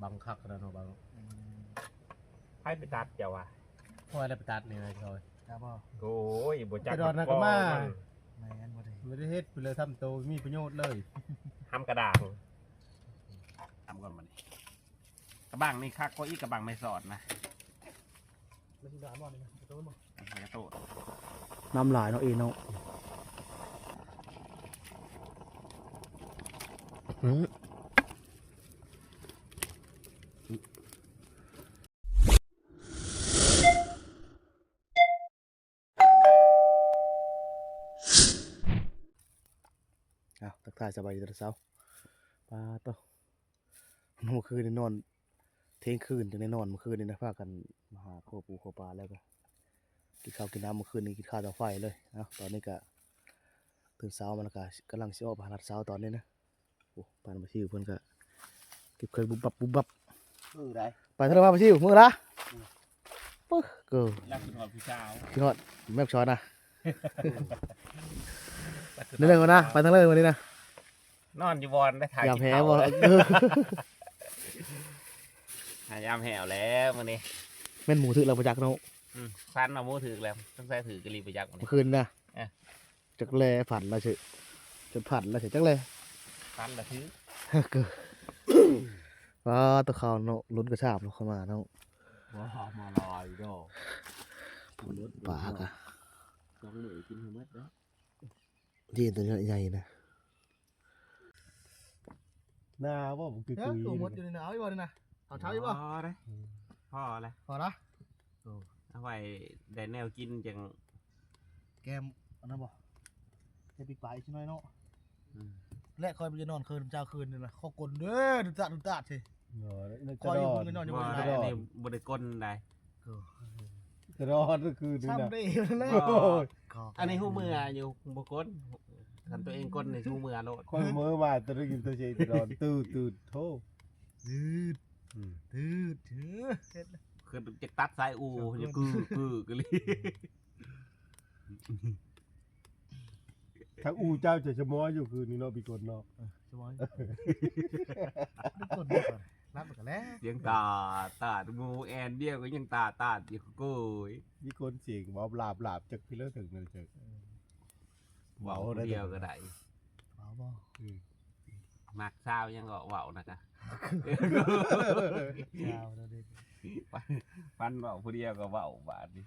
บังคักแล้วเนาะบังให้ไปตัดเจ้าว่ะพ่อได้ไปตัดนี่นะชอยจ้าบ่โอ้ยบ่จัก ไปดอนนะก็มาแม่นบ่ได้ ไม่ได้เฮ็ดไปเลยทำโตมีประโยชน์เลย ทำกระดาษทำก่อนมันกระบังนี่คักก็อีกกระบังไม่สอดนะไม่ใช่ดาบ่นี่นะโตบ่กระโตดน้ำลายเนาะเนาะทักทายสบายดีตอนเช้าปลาโตเมื่อคืนนี่นอนเที่ยงคืนถึงได้นอนเมื่อคืนนี่นะพากันมาหาข้าวปูข้าวปลาแล้วก็กินข้าวกินน้ำเมื่อคืนนี้กินข้าวเตาไฟเลยนะตอนนี้ก็ตื่นเช้ามันก็กำลังสิออกไปหาเช้าตอนนี้นะโอ้ปานมาชิวเพิ่นก็เก็บเคยบุบบับได้ไปทะเลมาชิวมือละปึ๊กเกินรักคุณหอดพี่สาว พี่ฮอดแม่ช้อนนะนี่เลยนะไปทั้งเลยวันนี้นะนอนอยู่บอลได้ถ่ายอย่าแพ้บ่หายามแหวแล้ววันนี้แม่นหมูถือเราประจักษ์เนาะฟันเอาหมูถือแล้วต้องใส่ถือกระลีประจักษ์วันนี้เมื่อคืนนะจักแลผัดละเฉยจนผัดละเฉยจักแลฟันละถือเกิดว้าตะเขาเนาะลุ้นกระชาบเนาะเข้ามาเนาะว้ามาลอยดอกปากอะต้องเหนื่อยกินหัวมัดนะยีนตัวใหญ่นะน่าว่าผมคือตัวมดอยู่ในหนาวอยู่บ่นี่นะเอาเช้าอยู่บ่พอเลยพอเลยพอละเอาไว้ได้แนวกินจังแกมอันนั้นบ่แกปีกปลาอีกน้อยเนาะและคอยไปจะนอนคืนเจ้าคืนนี่นะข้อกลเด้อดุตาสิคอยอยู่นอนอยู่บ่ได้นี่บ่ได้ก้นได้จะรอดก็คือนี่นะอันนี้หูมืออยู่บ่ก้นทำตัวเองก้นในหูมือโลดคอยมือมาตะลึงตัวเฉยตลอดตื่นโธ่คือจะตัดสายอูจะกเลยทั้งอูเจ้าจะชะม้ออยู่คือนี่เนาะปีกนเนาะชะม้อรับกันแล้วยังตางูแอนเดียวก็ยังตาอยู่กูมีคนเสียงว่าหลาบจากพี่เลิศถึงนั่นเจอเว้าเดียวก็ได้เว้าบ่มักเช้ายังก็เว้านะคะเช้าแล้วเด็กฟันเว้าผู้เดียวก็เว้าบาดนี้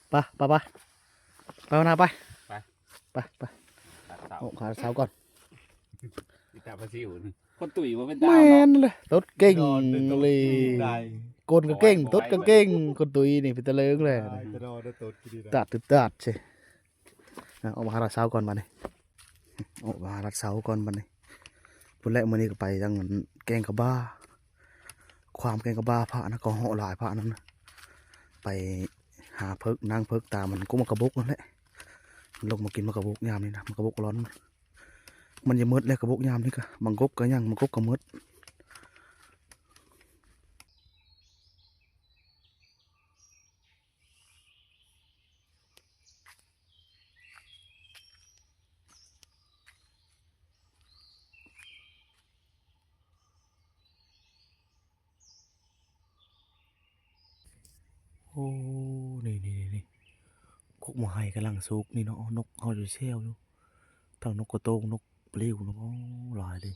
ไปนาไปโอ้ขาเช้าก่อนตาพระซิวคนตุ๋ยว่าเป็นดาว แม่นเลยตดเก่งเลยกลก็เก่งตดก็เก่งคนตุยนี่เป็นตะเลิงเลยตัดใช่ออกมาหาเช้าก่อนมาเนี่ยออกมาหาเช้าก่อนมาเนี่ยพุ่นแรกมื้อนี้ก็ไปจังแกงกระบ้าความแกงกระบ้าพระนะก็เหาะหลายพระนั้นนะไปหาเพิกนางเพิกตามันก็มากระบุกนั่นแหละลงมากินมากระบุกยามนี่นะมากระบุกร้อนมันจะมืดแล้วกระบุกยามนี่ก็มังกบก็ยังมังกบก็มืดโอ้นี่กกมาให้กำลังสุกนี่เนาะนกเขาอยู่เชี่ยวอยู่ทั้งนกกระโตงนกปลิวเนาะหลายเลย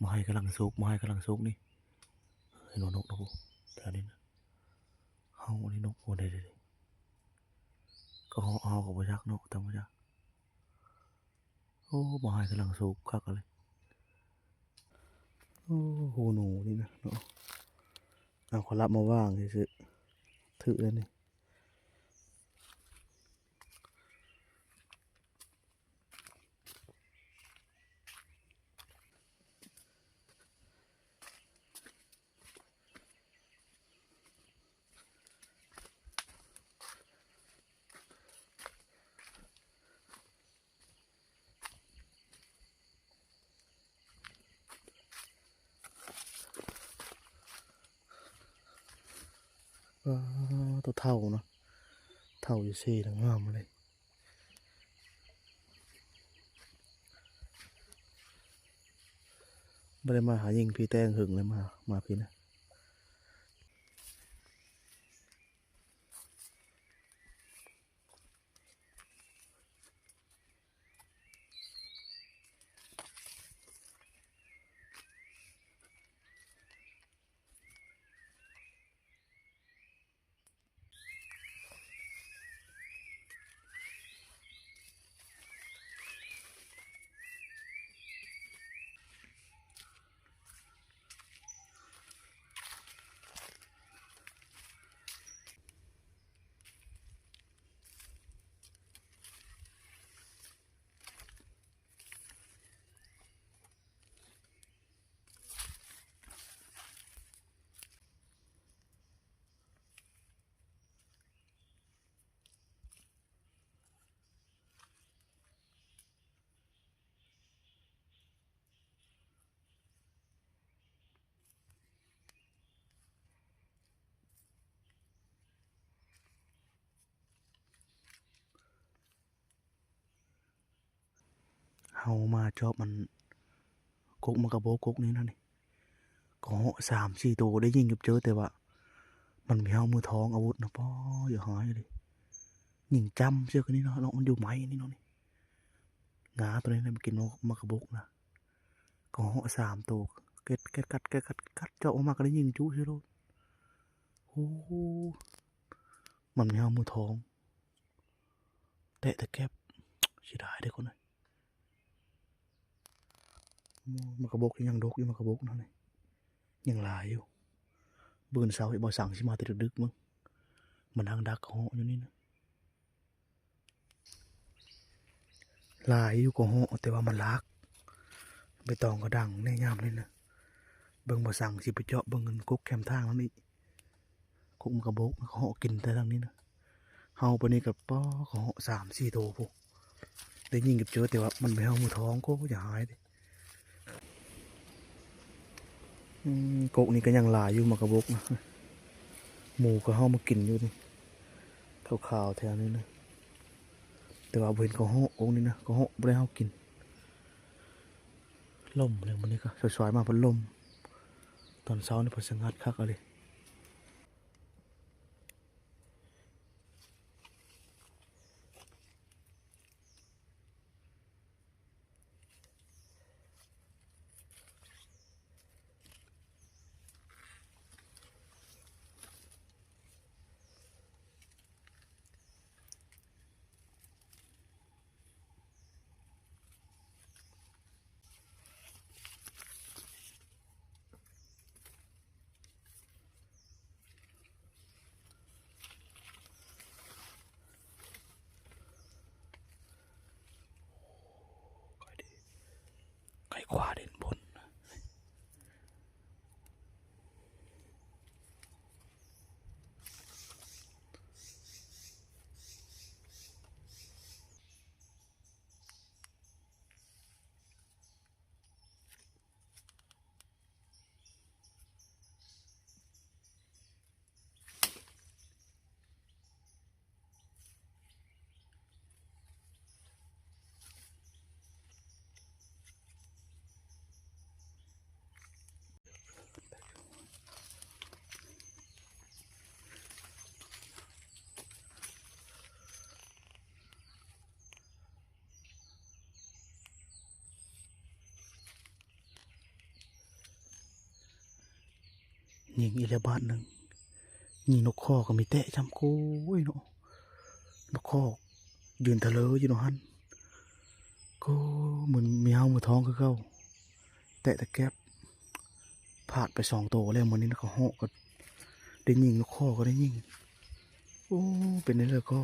มาให้กำลังสุกนี่เห็นนกนะพวกแถวนี้นะเฮาอันนี้นกโอ้ได้ก็เฮากับพยักนกแต่พยักโอ้มาให้กำลังสุกคักเลยโอ้โหหนูนี่นะเนาะเอาขอรับมาว่างสิถือเลยนี่ตัวเท่าเนาะเท่าอยู่ซี่ทั้งงามเลย ไม่ได้มาหายิงพี่แตงหึงเลยมาพี่นะเฮามาชอบมันกกมันกระโบกกนี้นั่นนี่ก็3-4ตัวได้ยิงกับเจอแต่ว่ามันมีเฮามือท้องอาวุธนะป้ออย่าหายเลยยิงจำเชือกนี้เนาะมันอยู่ไม้นี่เนาะนี่งาตัวนี้มันกินมากระโบกนะก็3ตัวเก็ดกัดเจาะออกมาก็ได้ยิงจุ้ใช่ไหมโอ้มันมีเฮามือท้องแตะแคบเสียดายได้คนเลยมากระโบกยังดกอยู่มากระโบกนั่นนี่ยังลายอยู่บืนเสาไอ้บ่สั่งสิมาแต่ดึกๆมึงมันดังดักเหาะอยู่นี่นะลายอยู่ก็เหาะแต่ว่ามันลักไปตองก็ดังแน่ยามเลยนะเบิ่งบ่สั่งสิไปเจาะเบิ่งเงินกุ๊กแคมทางนั่นนี่กุ๊กมันกระโบกมันเหาะกินแต่ทางนี้นะเฮาปนี้กับป้อก็เหาะ3-4ตัวพวกได้ยิงกับเจอแต่ว่ามันไปเฮามือท้องก็อย่าหายดิกกนี่ก็ยังลายอยู่มากระโบกนะหมูก็เฮามากินอยู่นี่ขาวๆแถวนี้นะแต่ว่าเห็นก็เหาะองค์นี้นะก็เหาะบ่ได้เฮากินล่มอะไรมันนี่ก็สวยๆมาเป็นลมตอนเช้านี่พอสงัดคักอะไรไก่ขวาเด่นบนยิงอีกแล้วบาทหนึ่งยิงนกข้อก็มีแตะจำโก้ยเนาะนกข้อยืนทะเลอยู่เนาะฮันก็เหมือนมีเฮามือท้องคือเขาแตะแก๊บผ่านไป2ตัวแล้วมันนี้นะเขาเหาะก็ได้ยิงนกข้อก็ได้ยิงโอ้เป็นนี่เลยก็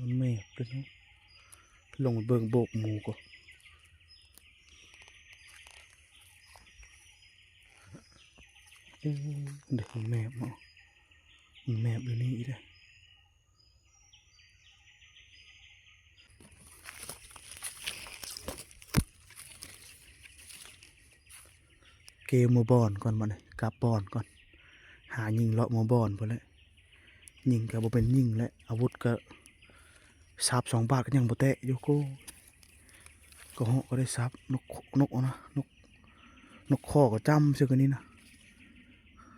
มันแมบเลยเนาะลงเบิ่งโบกหมูก็เด็กมันแมบเนาะมันแมบอยู่นี่เลย เกมมือบอลก่อนมาเลยกลับบอลก่อนหายิงเลาะมือบอลไปเลยยิงก็บ่เป็นยิงแล้วอาวุธก็ซับ2 บาทก็ยังบ่แตะอยู่ก็เหาะก็ได้ซับนกเอานะนกข้อก็จำซื่อกันนี้นะ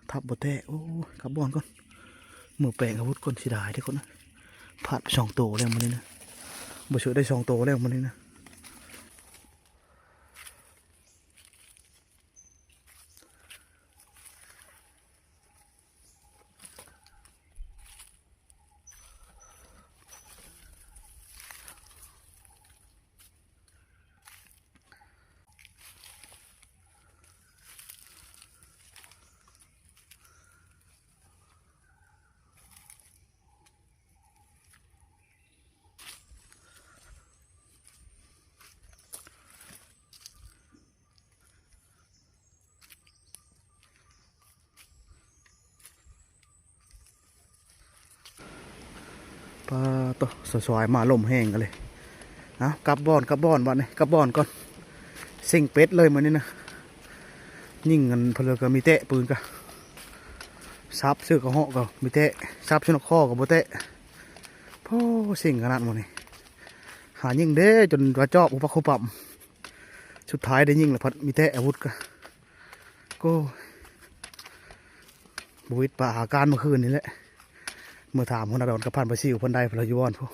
ทับบ่แตะโอ้ยกลับบอลก่อนมือแปลงอาวุธก่อนสิได้เด้อคนนะพลาดไป2 ตัวแล้วมันนี่นะบ่เชื่อได้2 ตัวแล้วมันนี่นะปลาตัวสวยๆมาลมแห้งกันเลยเอากลับบอลบัดนี้กลับบอลก่อนเซ็งเป็ดเลยมันนี่นะยิงกันเพลก็มีเตะปืนก็ซับซื้อกระเหาะก็มีเตะซับชนกข้อก็บ่เตะพ่อเซ็งขนาดมันนี่หายิงเด้จนกระจอบอุปคุปัมสุดท้ายได้ยิงแล้วพัดมีเตะอาวุธก็บุวิดป่าอาการเมื่อคืนนี่แหละเมื่อถามคนอดอนกับพันไปซิวพันใดพลายุวอนพวก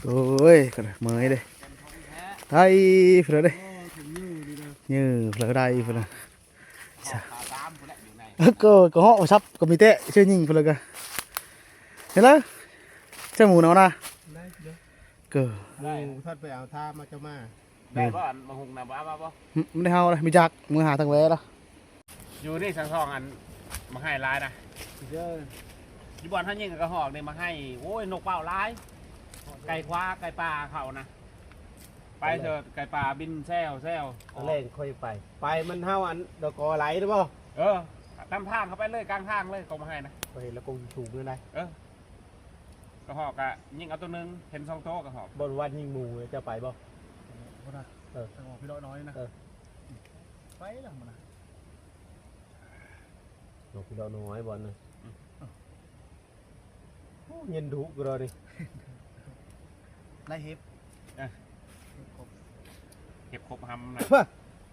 โอ้ยกันเมื่อยเลยไทยเพื่อเลยยื้อเพื่อได้เพื่อก็เหาะซับก็มีเตะเชื่อยิงเพื่อกันเห็นแล้วเจ้าหมูเนาะนะก็ ท่านไปเอาท่ามาเจ้ามา ได้ป่ะมาหุงน้ำบ้าป่ะ ไม่ได้เฮาเลยมีจักมือหาทางแวะละ อยู่นี่สังทองอันมาให้ลายนะ เจ้า ยี่บอลท่านยิงกับกระหอกเนี่ยมาให้โอ้ยนกเป่าลายไก่คว้าไก่ปลาเขานะไปเถอะไก่ปลาบินแซว แรงค่อยไปมันเท่าอันดอกกอไหลหรือเปล่า ตามทางเขาไปเลยกลางทางเลยเขามาให้นะ ไปแล้วคงถูกเลยนะ กระหอกอะยิงเอาตัวนึงเห็น2 โต๊ะกระหอก บนวันยิงหมูจะไปบ่ ทางออกพี่น้อยน้อยนะไปแล้วมันนะ นกพี่เราน้อยบอลนะเงินถูกก็เลย ไล่เฮฟ เก็บครบหำนะ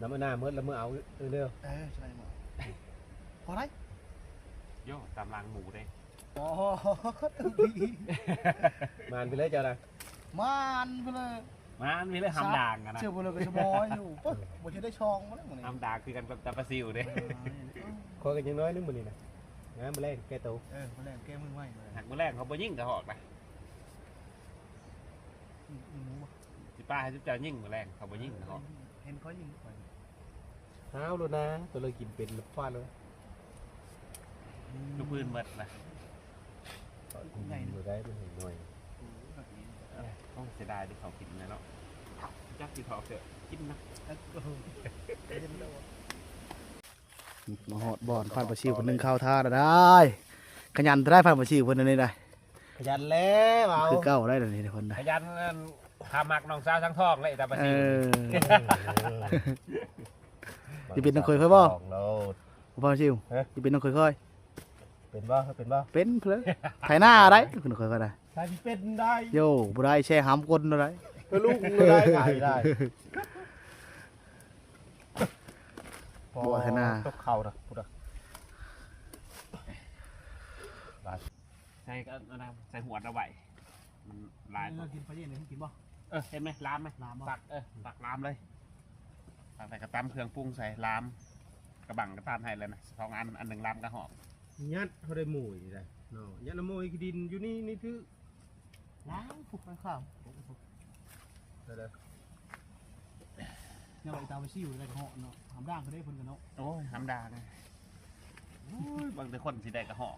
น้ำมันหน้าเมื่อแล้วเมื่อเอาเร็ว ใช่หมดพอได้ โย่ตามรางหมูได้ อ๋อ มานไปเลยเจ้านะ มันไปเลย มามีเลยหำด่างกันนะ เชื่อไปเลยก็จะมอยอยู่ปุ๊บบ่จะได้ช่องมาแล้วมันนี่ หำด่างคือกันกับตาปลาซิวเด้ คอยกันยังน้อยนึงมันนี่นะงั้นมาเล่นแกตัว มาแล้วแก้มือไว้ หักมือแรกเขาบ่ยิงกระหอกนะสิป้าให้จุ๊บเจ้ายิงมือแรกเขาบ่ยิงกระหอก เห็นเขายิง เท้าเลยนะตัวเลยกินเป็นฟาดเลย ลูกปืนหมดนะ มือได้มันเห็นหน่อย ต้องเสียดายที่เขากินนะเนาะจับที่เขาเถอะกินนะ มาหอดบอลผ่านประชิวคนหนึ่งเข้าท่าได้ขยันได้ผ่านประชิวคนนี้ได้ ขยันแล้วเอา คือเก้าได้เลยนี่คนได้ ขยันหามักน้องสาวทั้งทองเลยตาปลาซิว จะเป็นน้องเคยค่อยบ่ เรา ผ่านประชิวจะเป็นน้องเคยค่อย เป็นบ่เป็นบ่ เป็นเพลไถหน้าได้คุณเคยก็ได้ ใช่เป็นได้ โย่บุได้แช่ห้ำก้นอะไร ก็ลูกได้ขายได้ บัวไถหน้า ตกเข่านะพูดอ่ะ ใส่ก็ใส่หัวเอาไว้มันลาย กินไปยังไงกินบ่ เห็นไหมลามไหม ลามบ่ ตักลามเลยตักใส่กระตั้มเครื่องปรุงใส่ลามกระบังกระตานให้เลยนะ2 อันหนึ่งลามกระหอก ยัดเขาได้หมูอยู่ได้เนาะยัดน้ำมูกดินอยู่นี่นี่คือ ล้างผูกข้าว เดี๋ยว เนี่ยไปตามไปชี้อยู่ในกระหอบเนาะทำด่างเขาได้คนกันเนาะ โอ้ยทำดาไงโอ้ยบางทีคนสิได้กระหอก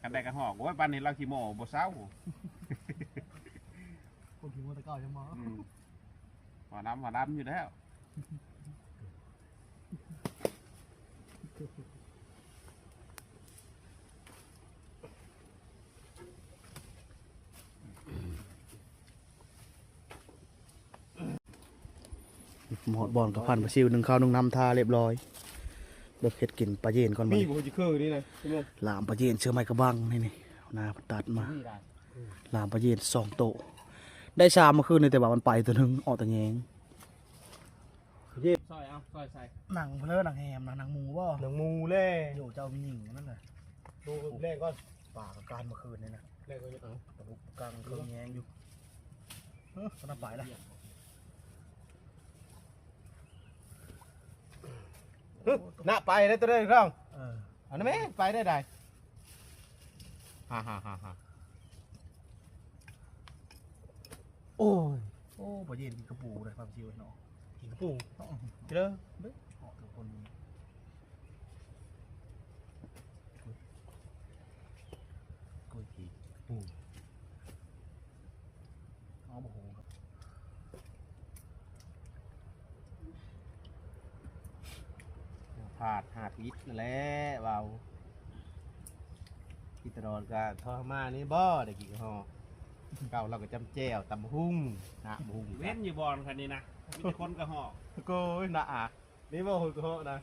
กันได้กระหอกโอ้ยปันนี้เราขี้โม่บ่เศร้า คนขี่มอเตอร์เก่าจะมา หัวดำอยู่แล้ว หมดบอนกับพันปลาซิวหนึ่งข้าวหนึ่งน้ำทาเรียบร้อยเบิกเห็ดกินปลาเย็นก่อน มี มา บ่จิคือนี่นะใช่มั้ย ลามปลาเย็นเชื่อไม้กระบังนี่เอาหน้าตัดมาลามปลาเย็น2 โตะได้ชามมาคืนนี่แต่ว่ามันไปตัวหนึงออกแต่แยง ซอยเอาซอยใส่ หนังเพลอหนังแฮมหนังหมูบ่ หนังหมูแล่ อยู่เจ้ามีหญิงนั่นแหละ ดูแรกก่อน ป่ากับการเมื่อคืนนี่นะ แรกก็เอา ตะลุกกลางเครื่องแยงอยู่ก็น่าไปละ หน้าไปได้ตัวได้ร่อง เออ อันนั้นแม่ไปได้ได้ฮ่าโอ้ย โอ้ปลาเย็นกินกระปูเลยความชิวไอ้น้อง กินกระปูเจอ ออกทุกคนกุยผีเอาโอ้โหครับ ผาดหาดอิดนั่นแหละเบาที่ตลอดก็ทอมานี่บ่ได้กินข้าวเก่าเราก็จำแจ่วตำหุ่งนะบุ้ง เว้นอยู่บอลคันนี้นะมีแต่คนกระหอก โก้ยนะอ่ะนี่บ่หุ่นก็นะ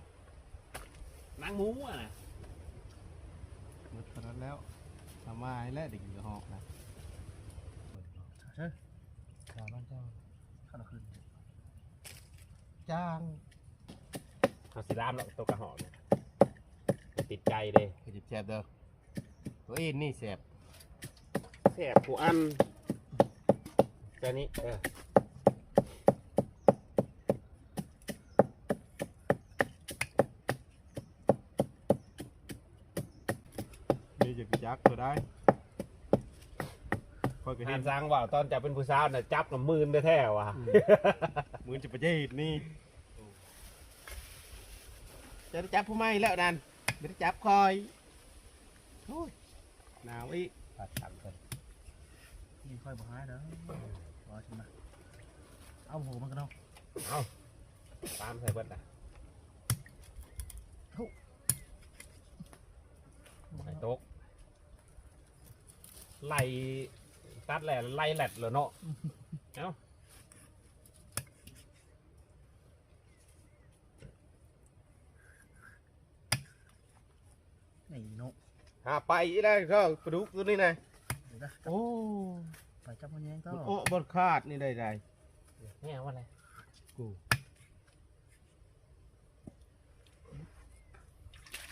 นางหมูอ่ะนะ หมดตอนนั้นแล้วทำมาให้แล้วได้กินข้าวนะ ใช่ ชาวบ้านเจ้า ข้าวขึ้น จ้าง เอาสีรามแล้วตัวกระหอกเนี่ยติดใจเลย ไปจิบแสบเด้อตัวเอ็นนี่แสบ แสบกูอันแค่นี้นี่จะกิจักตัวได้คอยก็ อ่า เห็ น น สร้างว่าตอนจับเป็นผู้สาวน่ะจับกับมือแท้ๆว่ะ มือจะไปเจ็ดนี่จะได้จับผู้ไม่แล้วนั่นไม่ได้จับคอยโอ้ยหนาวอีกผัดตังกัน นี่ค่อยบอกให้เด้อรอชิมนะเอาโหมันกันเนาะ เอาตามใส่เบิดนะไข่ตกไล่ตัดแหล่ไล่แหลดเหรอเนาะเอ้า นี่เนาะ หาไปอีได้ก็กระดูกตัวนี้นะ เดี๋ยวนะ โอ้ ไปจับมันแยงก็ มันโอ้บนคาดนี่ได้ได้ แง่ว่าอะไร กู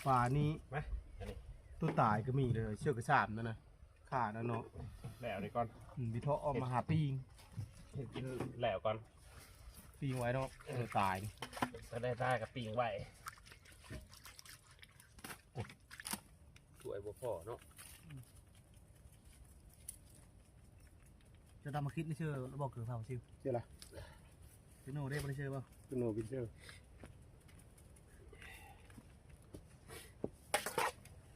ป่านี้ มาอันนี้ ตัวตายก็มีเลยเชือกกระสามนั่นนะขาดนะเนาะ แหล่วนี่ก่อน วิเทาะออกมาหาปีง กินแหล่วก่อน ปีงไว้เนาะตาย ก็ได้กับปิงไว้สวยบ่พอเนาะ จะทำมาคิดไม่เชื่อแล้วบอกเกิดความชิว เชื่ออะไร พี่โน่ได้ไม่ได้เชื่อป่ะ คุณโนบินเชื่อ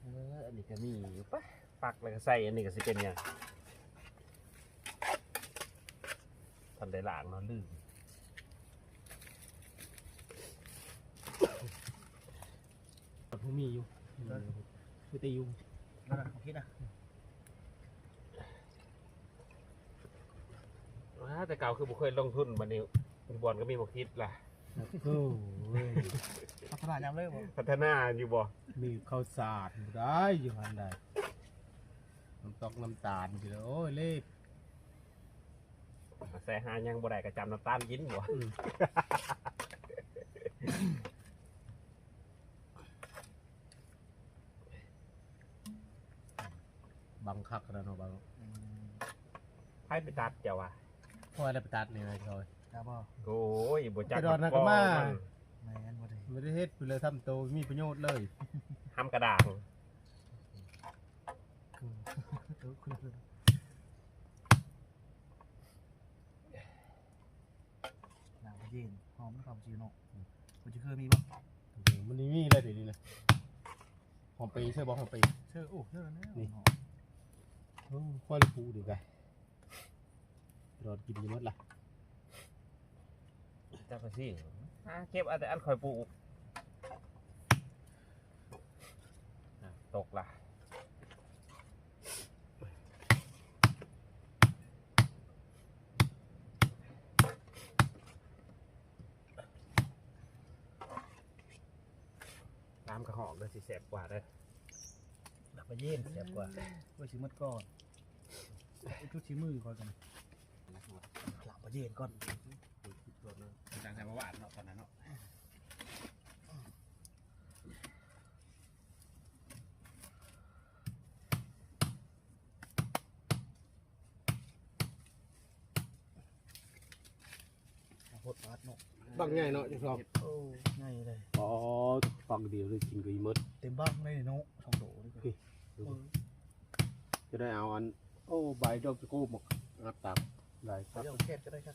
อันนี้ก็มีอยู่ปะปักแล้วก็ใส่อันนี้ก็สิเป็นยังทำได้หลางเนาะลืม ผู้มีอยู่คือตียุง นั่นนะคิดนะ แต่เก่าคือบุเคยลงทุนบันนี้บอลก็มีบกคิดล่ะ โอ้ย พัฒนายามเลยบ่ พัฒนาอยู่บ่ มีข้าวสารได้อยู่หันใดน้ำตกน้ำตาลอยู่เลยโอ้ยเลข ใส่หายังบ่ได้กระจำน้ำตาลกินบ่ บังคักแล้วเนาะบัง ให้ไปตัดเจ้าว่ะ พ่อได้ไปตัดนี่นะจอย จ้าบ่ โอ้ยบ่จัก ไปดอนนะก็มา แม่นบ่ได้ ไม่ได้เฮ็ดไปเลยทำโตมีประโยชน์เลย ทำกระดาษ หนังเย็นหอมความชิวเนาะมันจะเคยมีป่ะ มันนี่มีอะไรเดี๋ยวนี้นะหอมปีเชื่อบอกหอมปี เชื่อโอ้เชื่อแน่ นี่ ค่อยเลยปูดีกันรอดกินอยี่หมดละ จักไปสิเก็บเอาแต่อันคอยปลูกตกล่ะ อกเลยสิแสบกว่าเลย ดับไปเย็นแซ่บกว่าไว้ชิมดก่อนไอ้ทุกชิมือก่อนกันหลับไปเย็นก่อน จังใส่มาหวานเนาะตอนนั้นเนาะ โคตรปัดเนาะ บักใหญ่เนาะจังซอง โอ้ง่ายเลย อ๋อฟังเดียวเลยกินกับอีมด เต็มบ้างเลยเนาะสองโถนี่ จะได้เอาอันโอ้ใบดอกตะโก้หมกงัดตักได้ครับ เดี๋ยวเทศก็ได้ครับ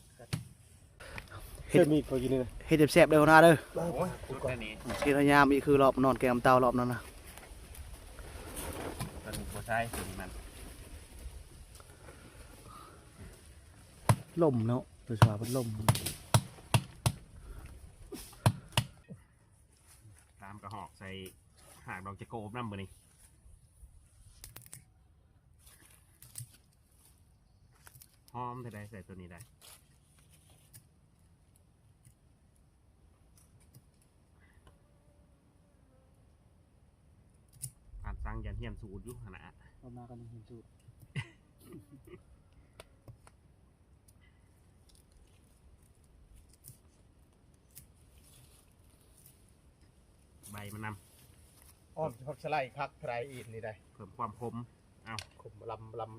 เฮ็ดมีดพอกินเลย เฮ็ดแซ่บๆเด้อหน้าเด้อ โอ้ยสุดแค่นี้ เฮ็ดยามอีกคือรอบนอนแกมเต่ารอบนั้นนะ ตอนนี้โคใช้ถึงมัน ลมเนาะโดยเฉพาะพัดลม ตามกระหอกใส่หากดอกจะโกบน้ำมือนี่หอมได้ใส่ตัวนี้ได้การสั่งยันเฮียนสูตรอยู่ขนาด ออกมากันเห็นจุด ใบมันน อ้อมผักสไลด์คักไพรอีกนี่ได้ ำเพิ่มความคมเอา ขม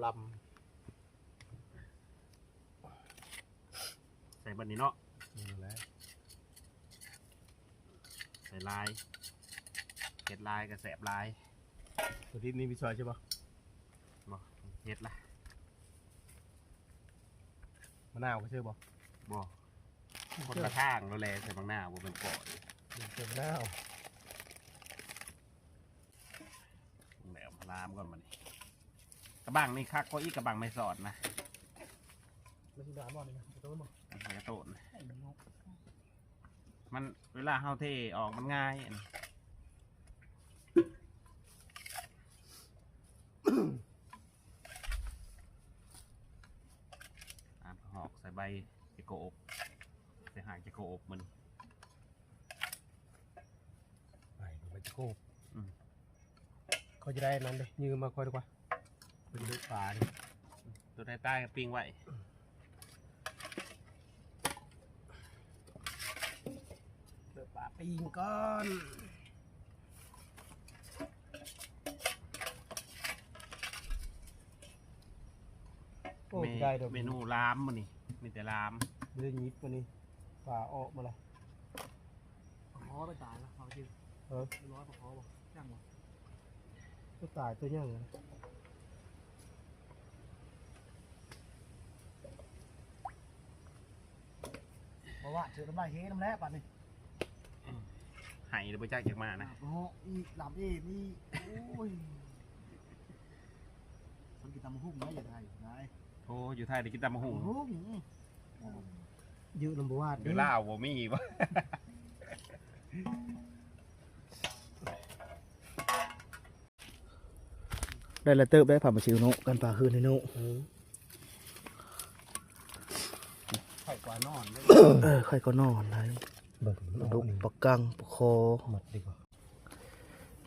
ลำ ใส่บันนี้เนาะ นี่แหละ ใส่ลายเห็ดลายกับแสบลาย ตัวที่นี่มีซอยใช่ปะ บ่เห็ดละ มะนาวก็ใช่ปะ บ่คนละทางเราแลใส่บางหน้าบ่เป็นปอด เติมมะนาว แหลมลามก่อนมันกระบังนี่คักก็อีกกระบังไม่สอดนะ ไม่ใช่ดาบอลนี่นะตัวมั้ง มันกระโตนมันเวลาเฮาเทออกมันง่ายอันหอกใส่ใบจะโกอบใส่หางจะโกอบมัน ไปมันจะโคบเขาจะได้นั้นเลยยืมมาคอยดีกว่าเป็นลูกปลาดิ ตัวใต้ๆปิ้งไว้ เดือปลาปีงก้อนโอ้ยได้ดอก เมนูลามมันนี่มีแต่ลาม เรื่องยิบมานี่ปลาออกมาละ ขอไปตายแล้วขอจริงร้อยขอบอกยังวะ ก็ตายตัวยังไง เพราะว่าเจอน้ำลายเฮ้น้ำแร่ปัดนี่ ไห้หรือบ่จักจากมานะ โอ้อีหลับอีนี่โอ้ยคนกินตำหุ่งนะอย่าไทยนาย โอ้อยู่ไทยได้กินตำมะฮุ่ง หุ่ง ยืดลำบาก อยู่ลาวบ่มีบ่ ได้ละเติบได้ผ่านมาชิวโนกันปลาคืนในโน ไข่กว่านอนเลย ใครก็นอนไร เบิก ปลาดุกปลากังปลาคอ หมดดีกว่า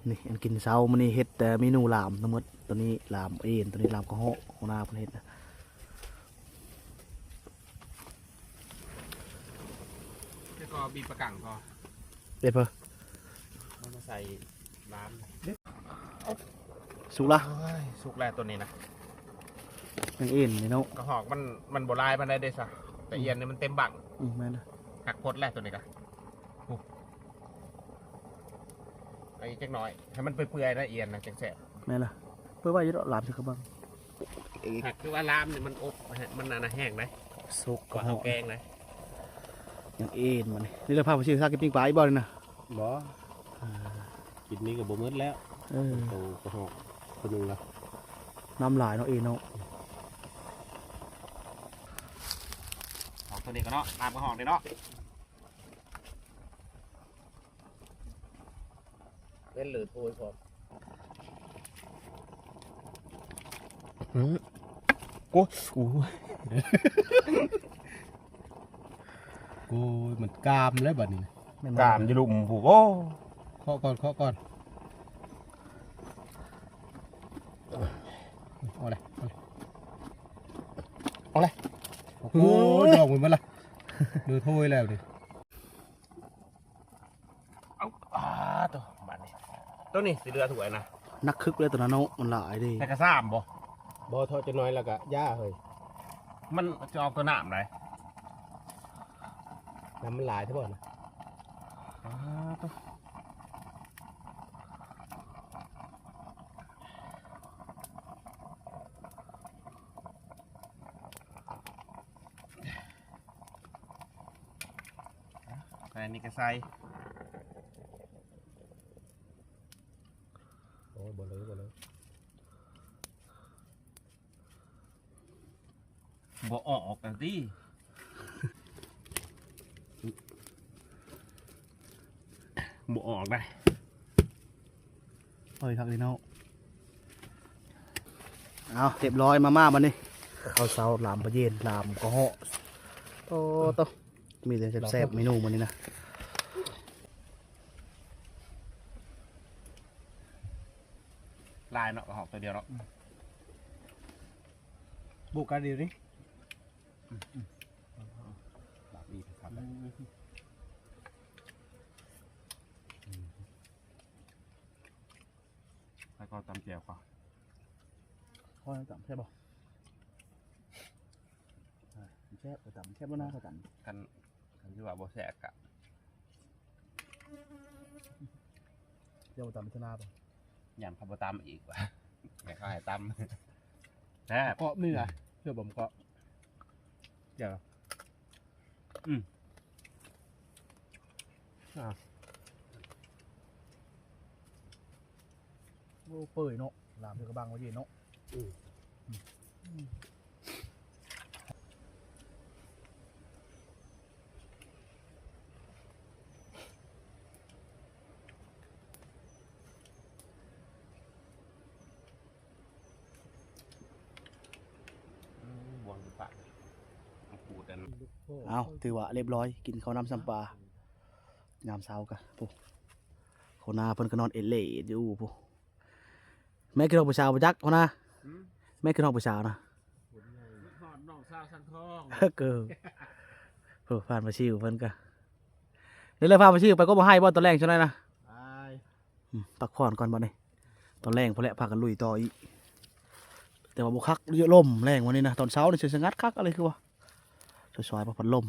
นี่อันกินเช้ามันนี่เฮ็ดแต่เมนูลามทั้งหมดตัวนี้ลามเอ็นตัวนี้ลามกระเหาะหัวหน้าเพิ่นเฮ็ดนะ แล้วก็บีบประกังก็ เด็ดเพิ่น มันมาใส่น้ สุกละ ำสุกแล้วตัวนี้นะ ยังเอ็นนี่เนาะ กระหอกมันโบราณมันได้เด้ซะแต่เอียนนี่มันเต็มบัง แม่นนะ หักพดแล้วตัวนี้ก็ไอ้จักหน่อยให้มันเปื่อยๆนะเอียนนะจังแสบ แม่นละเพื่อว่าจะลามสิครับบ้าง หักคือว่าลามนี่มันอบมันน่ะแห้งนะ สุก กว่าเอาแกงนะ ยังเอ็นมันนี่เราพาไปซื้อซากิปิ้งปลาอีกบ่เลยนะ บ่กินนี้กับบ่มืดแล้ว โตกระหอกคนนึงละ น้ำลายเนาะเอ็นเนาะ ของตัวนี้ก็เนาะลามกระหอกเลยเนาะ เล่นหรือโทยพอกูกูมันกามแล้วบัดนี้ แม่น กามจะลุมผูกโอ้เคาะก่อน เอาเลยเอาเลยโอ้โหดอกเหมือนมันละดูถ้วยแล้วดิเอาตัวบัดนี้ตัวนี้สีเรือถวยนะ นักคึกเลยตัวนั้นเนาะมันหลายดิ ใส่กระซ้ำบ่ บ่ทอดจะน้อยแล้วก็ย่าเฮ้ย มันจะเอาตัวหนามไหน น้ำมันหลายทั้งหมดนะ อันนี้ก็ใส่ โอ้ยบ่เลย บ่ออกกันสิบ่ออกได้ เฮ้ยทักดิเนาะเอาเรียบร้อยมาม่ามันนี่ข้าวเช้าลามปลาเย็นลามกระเหาะโอ้โตมีแต่แซ่บๆเมนูมันนี่นะ ลายเนาะก็หอกตัวเดียวเนาะ บุกกันดีดิ ดีครับแล้วก็ตำเจียวก่อน ข้าวต่ำใช่ป่ะแซ่บต่ำแซ่บแล้วนะข้าวต่ำ กันที่ว่าบ่แสกอะ เดี๋ยวต่ำชนะป่ะ ยำข้าวบ่ตำอีกว่ะไม่เข้าให้ตำแซ่บ เกาะนี่อ่ะเพื่อผมเกาะเดี๋ยว โอ้เปื่อยเนาะลามเธอกระบังไว้ดีเนาะ嗯 บวงปะปูดัน เอาถือว่าเรียบร้อยกินข้าวน้ำสัมปลายามเช้ากันปุ๊โคนาเพิ่นก็นอนเอเล่อยู่ปุ๊แม่กินห้องผู้สาวประจักษ์โคนาแม่กินห้องผู้สาวนะ หอดน้องสาวสันทอง เกิดเพิ่นผ่านมาชิวเพิ่นก็เดี๋ยวเลยผ่านมาชิวไปก็บ่ให้บ่ตอนแรกใช่ไหมนะพักผ่อนก่อนบ่นี่ตอนแรกพอแล้วพากันลุยต่ออีกแต่ว่าบ่คักเยอะลมแรงวันนี้นะตอนเช้านี่สิสงัดคักอะไรคือวะสวยๆพัดลม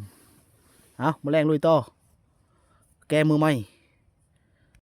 เอามื้อแรงลุยต่อแก้มือใหม่